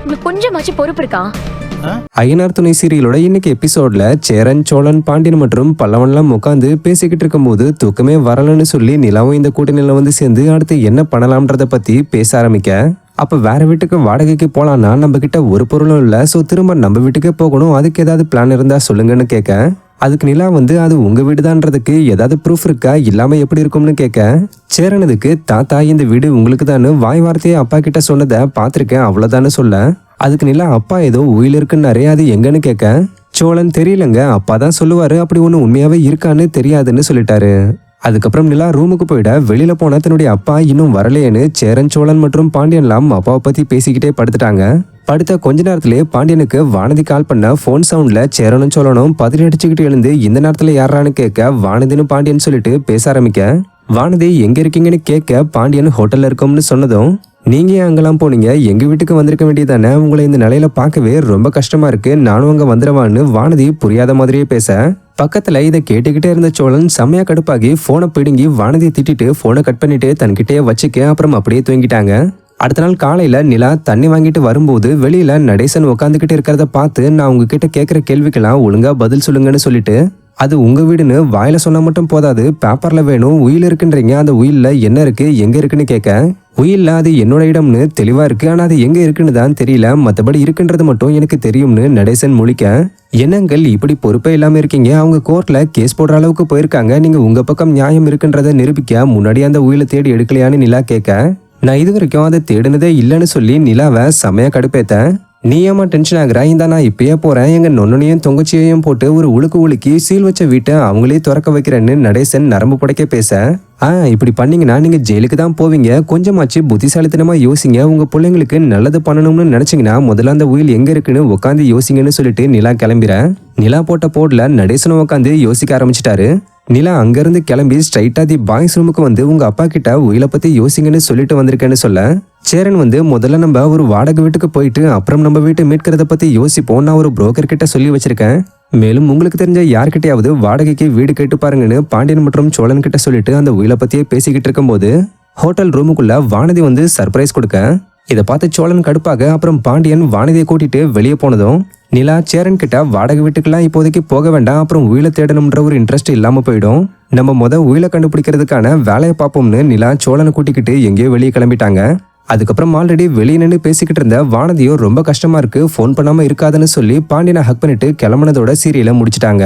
உங்களுக்கு கொஞ்சமாச்சும் பொறுப்பு இருக்கா? ஐயனார் துணை சீரியலோட இன்னைக்கு எபிசோட்ல சேரன், சோழன், பாண்டியன் மற்றும் பல்லவன்லாம் உட்காந்து பேசிக்கிட்டு இருக்கும்போது தூக்கமே வரலன்னு சொல்லி நிலாவும் இந்த கூட்டணியில வந்து சேர்ந்து அடுத்து என்ன பண்ணலாம்ன்றத பத்தி பேச ஆரம்பிக்க, அப்ப வேற வீட்டுக்கு வாடகைக்கு போலான்னா நம்ம கிட்ட ஒரு பொருளும் இல்ல, சோ திரும்ப நம்ம வீட்டுக்கே போகணும், அதுக்கு ஏதாவது பிளான் இருந்தா சொல்லுங்கன்னு கேட்க, அதுக்கு நிலா வந்து அது உங்க வீடுதான்றதுக்கு ஏதாவது ப்ரூஃப் இருக்கா, இல்லாம எப்படி இருக்கும்னு கேட்க, சேரனதுக்கு தாத்தா இந்த வீடு உங்களுக்கு தானு வாய் வார்த்தையை அப்பா கிட்ட சொன்னதை பார்த்திருக்கேன் அவ்வளவுதான்னு சொல்ல, அதுக்கு நிலா அப்பா ஏதோ உயில் இருக்குன்னு அது எங்கன்னு கேட்க, சோழன் தெரியலங்க, அப்பா தான் சொல்லுவாரு, அப்படி ஒண்ணு உண்மையாவே இருக்கான்னு தெரியாதுன்னு சொல்லிட்டாரு. அதுக்கப்புறம் நிலா ரூமுக்கு போயிட வெளியில போன தன்னுடைய அப்பா இன்னும் வரலையேன்னு சேரன், சோழன் மற்றும் பாண்டியன்லாம் அப்பாவை பத்தி பேசிக்கிட்டே படுத்துட்டாங்க. படுத்த கொஞ்ச நேரத்திலே பாண்டியனுக்கு வானதி கால் பண்ண போன் சவுண்ட்ல சேரனும் சோழனும் பதறி அடிச்சுக்கிட்டு எழுந்து இந்த நேரத்துல யாரான்னு கேட்க, வானதின்னு பாண்டியன் சொல்லிட்டு பேச ஆரம்பிக்க, வானதி எங்க இருக்கீங்கன்னு கேட்க, பாண்டியன் ஹோட்டல்ல இருக்கோம்னு சொன்னதும், நீங்க அங்கெல்லாம் போனீங்க, எங்க வீட்டுக்கு வந்திருக்க வேண்டியதானே, உங்களை இந்த நிலையில பார்க்கவே ரொம்ப கஷ்டமா இருக்கு, நானும் அங்க வந்துடுவான்னு வானதி புரியாத மாதிரியே பேச, பக்கத்துல இதை கேட்டுக்கிட்டே இருந்த சோழன் செம்மையா கடுப்பாகி போனை பிடுங்கி வானதியை திட்டிட்டு போனை கட் பண்ணிட்டு தன்கிட்டயே வச்சுக்க, அப்புறம் அப்படியே தூங்கிட்டாங்க. அடுத்த நாள் காலையில நிலா தண்ணி வாங்கிட்டு வரும்போது வெளியில நடேசன் உட்காந்துக்கிட்டு இருக்கிறத பார்த்து, நான் உங்ககிட்ட கேட்கிற கேள்விக்கெல்லாம் ஒழுங்கா பதில் சொல்லுங்கன்னு சொல்லிட்டு, அது உங்க வீடுன்னு வாயில சொன்னா மட்டும் போதாது, பேப்பர்ல வேணும், உயில் இருக்குன்றீங்க, அந்த உயில்ல என்ன இருக்கு எங்க இருக்குன்னு கேட்க, உயில்ல அது என்னோட இடம்னு தெளிவா இருக்கு, ஆனா அது எங்க இருக்குன்னு தான் தெரியல, மத்தபடி இருக்குன்றது மட்டும் எனக்கு தெரியும்னு நடேசன் முழிக்க, என்னங்கள் இப்படி பொறுப்பே இல்லாம இருக்கீங்க, அவங்க கோர்ட்ல கேஸ் போடுற அளவுக்கு போயிருக்காங்க, நீங்க உங்க பக்கம் நியாயம் இருக்குன்றத நிரூபிக்க முன்னாடி அந்த உயிலை தேடி எடுக்கலையான்னு நிலா கேட்க, நான் இது வரைக்கும் அதை தேடினதே இல்லைன்னு சொல்லி நிலாவை செமையா கடுப்பேத்த, நீ ஏமா டென்ஷன் ஆகுற, இந்த நான் இப்பயே போறேன், எங்க நொன்னனையும் தொங்கச்சியையும் போட்டு ஒரு உழுக்கி சீல் வச்ச வீட்டை அவங்களே திறக்க வைக்கிறேன்னு நடேசன் நரம்பு புடைக்க பேச, இப்படி பண்ணீங்கன்னா நீங்க ஜெயிலுக்கு தான் போவீங்க, கொஞ்சமாச்சு புத்திசாலித்தனமா யோசிங்க, உங்க பிள்ளைங்களுக்கு நல்லது பண்ணணும்னு நினைச்சீங்கன்னா முதல்ல அந்த உயில் எங்க இருக்குன்னு உட்காந்து யோசிங்கன்னு சொல்லிட்டு நிலா கிளம்பிற, நிலா போட்ட போர்ட்ல நடேசனும் உட்காந்து யோசிக்க ஆரம்பிச்சிட்டாரு. நிலா அங்கிருந்து கிளம்பி ஸ்ட்ரைட்டா தி பாய்ஸ் ரூமுக்கு வந்து உங்க அப்பா கிட்ட உயிலை பத்தி யோசிங்கன்னு சொல்லிட்டு வந்திருக்கேன்னு சொல்ல, சேரன் வந்து முதல்ல நம்ம ஒரு வாடகை வீட்டுக்கு போயிட்டு அப்புறம் நம்ம வீட்டை மீட்கிறத பத்தி யோசிப்போம், நான் ஒரு புரோக்கர் கிட்ட சொல்லி வச்சிருக்கேன், மேலும் உங்களுக்கு தெரிஞ்ச யார்கிட்டயாவது வாடகைக்கு வீடு கேட்டு பாருங்கன்னு பாண்டியன் மற்றும் சோழன் கிட்ட சொல்லிட்டு அந்த உயிலை பத்தியே பேசிக்கிட்டு இருக்கும்போது ஹோட்டல் ரூமுக்குள்ள வானதி வந்து சர்ப்ரைஸ் கொடுக்க, இதை பார்த்து சோழன் கடுப்பாக, அப்புறம் பாண்டியன் வானதியை கூட்டிட்டு வெளியே போனதும் நிலா சேரன் கிட்ட வாடகை வீட்டுக்கெல்லாம் இப்போதைக்கு போக வேண்டாம், அப்புறம் உயிலை தேடணும்ன்ற ஒரு இன்ட்ரெஸ்ட் இல்லாம போயிடும், நம்ம உயிலை கண்டுபிடிக்கிறதுக்கான வேலையை பார்ப்போம்னு நிலா சோழனை கூட்டிக்கிட்டு எங்கேயோ வெளியே கிளம்பிட்டாங்க. அதுக்கப்புறம் ஆல்ரெடி வெளியே நின்று பேசிக்கிட்டு இருந்த வானதியோ ரொம்ப கஷ்டமா இருக்கு, போன் பண்ணாம இருக்காதுன்னு சொல்லி பாண்டியனை ஹக் பண்ணிட்டு கிளம்புனதோட சீரியலை முடிச்சிட்டாங்க.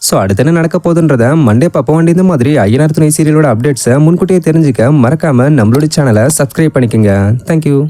ஸோ அடுத்து என்ன நடக்க போகுதுன்றத மண்டே பார்ப்போம். இந்த மாதிரி ஐயனார் துணை சீரியலோட அப்டேட்ஸை முன்கூட்டியே தெரிஞ்சுக்க மறக்காம நம்மளோட சேனலை சப்ஸ்கிரைப் பண்ணிக்கோங்க. தேங்க்யூ.